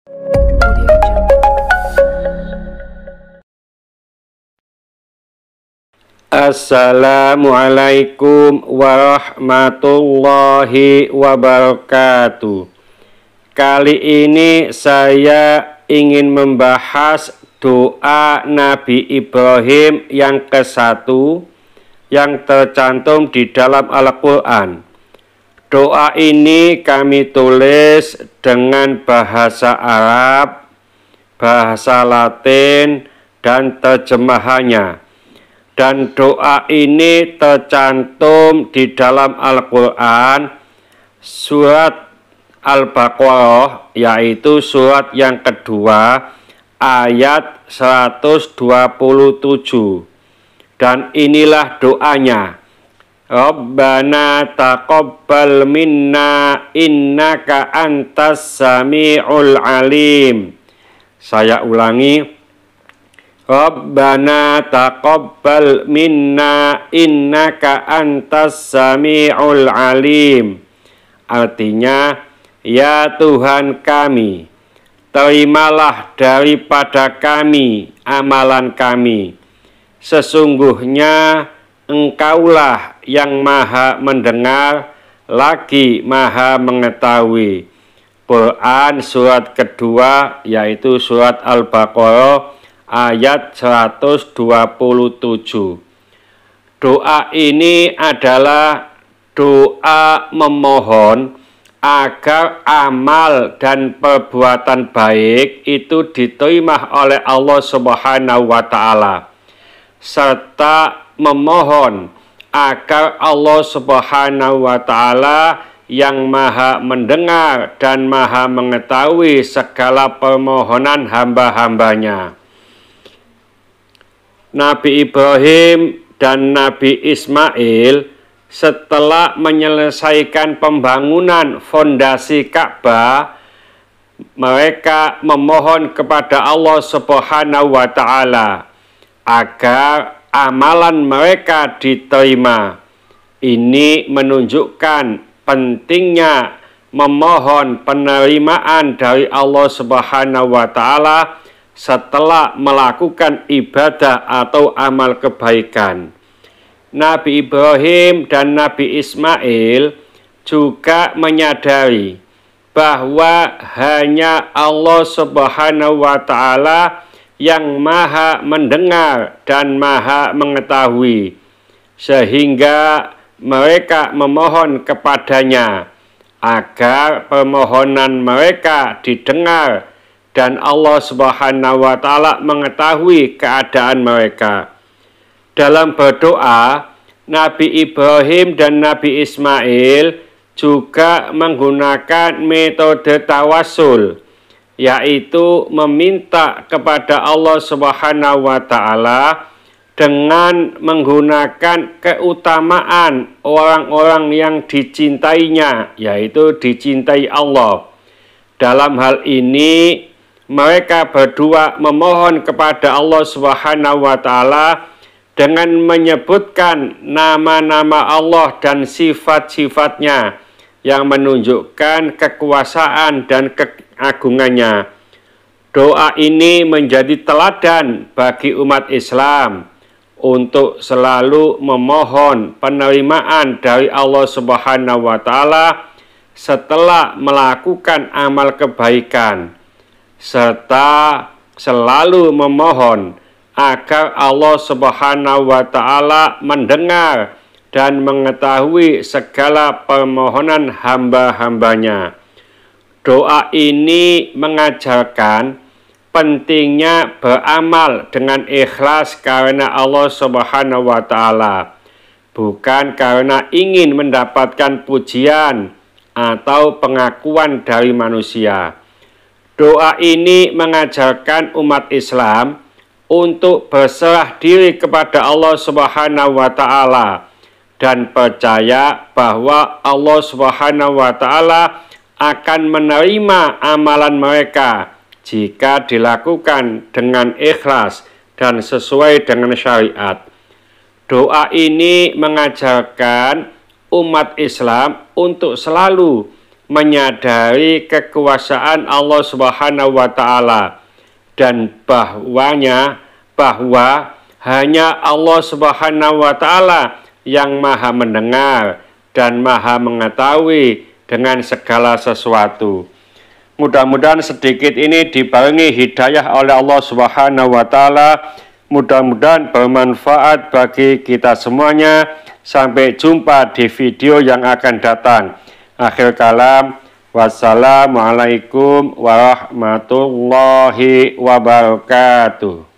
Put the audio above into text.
Assalamualaikum warahmatullahi wabarakatuh. Kali ini saya ingin membahas doa Nabi Ibrahim yang ke-1 yang tercantum di dalam Al-Quran. Doa ini kami tulis dengan bahasa Arab, bahasa Latin, dan terjemahannya. Dan doa ini tercantum di dalam Al-Quran surat Al-Baqarah, yaitu surat yang kedua ayat 127. Dan inilah doanya. Rabbana taqabbal minna innaka antas sami'ul alim. Saya ulangi. Rabbana taqabbal minna innaka antas sami'ul alim. Artinya, ya Tuhan kami, terimalah daripada kami amalan kami. Sesungguhnya Engkaulah yang maha mendengar lagi maha mengetahui. Quran surat kedua yaitu surat Al-Baqarah ayat 127. Doa ini adalah doa memohon agar amal dan perbuatan baik itu diterima oleh Allah Subhanahu wa Ta'ala, serta memohon agar Allah Subhanahu wa Ta'ala yang maha mendengar dan maha mengetahui segala permohonan hamba-hambanya. Nabi Ibrahim dan Nabi Ismail setelah menyelesaikan pembangunan fondasi Ka'bah, mereka memohon kepada Allah Subhanahu wa Ta'ala agar amalan mereka diterima. Ini menunjukkan pentingnya memohon penerimaan dari Allah Subhanahu wa Ta'ala setelah melakukan ibadah atau amal kebaikan. Nabi Ibrahim dan Nabi Ismail juga menyadari bahwa hanya Allah Subhanahu wa Ta'ala yang maha mendengar dan maha mengetahui, sehingga mereka memohon kepadanya agar permohonan mereka didengar dan Allah Subhanahu wa Ta'ala mengetahui keadaan mereka. Dalam berdoa, Nabi Ibrahim dan Nabi Ismail juga menggunakan metode tawassul, yaitu meminta kepada Allah Subhanahu wa Ta'ala dengan menggunakan keutamaan orang-orang yang dicintainya, yaitu dicintai Allah. Dalam hal ini, mereka berdua memohon kepada Allah Subhanahu wa Ta'ala dengan menyebutkan nama-nama Allah dan sifat-sifatnya yang menunjukkan kekuasaan dan keagungannya. Doa ini menjadi teladan bagi umat Islam untuk selalu memohon penerimaan dari Allah Subhanahu wa Ta'ala setelah melakukan amal kebaikan, serta selalu memohon agar Allah Subhanahu wa Ta'ala mendengar dan mengetahui segala permohonan hamba-hambanya. Doa ini mengajarkan pentingnya beramal dengan ikhlas karena Allah Subhanahu wa Ta'ala, bukan karena ingin mendapatkan pujian atau pengakuan dari manusia. Doa ini mengajarkan umat Islam untuk berserah diri kepada Allah Subhanahu wa Ta'ala dan percaya bahwa Allah Subhanahu wa Ta'ala akan menerima amalan mereka jika dilakukan dengan ikhlas dan sesuai dengan syariat. Doa ini mengajarkan umat Islam untuk selalu menyadari kekuasaan Allah Subhanahu wa Ta'ala, dan bahwa hanya Allah Subhanahu wa Ta'ala yang Maha mendengar dan Maha mengetahui dengan segala sesuatu. Mudah-mudahan sedikit ini dibarengi hidayah oleh Allah Subhanahu wa Ta'ala. Mudah-mudahan bermanfaat bagi kita semuanya. Sampai jumpa di video yang akan datang. Akhir kalam, wassalamualaikum warahmatullahi wabarakatuh.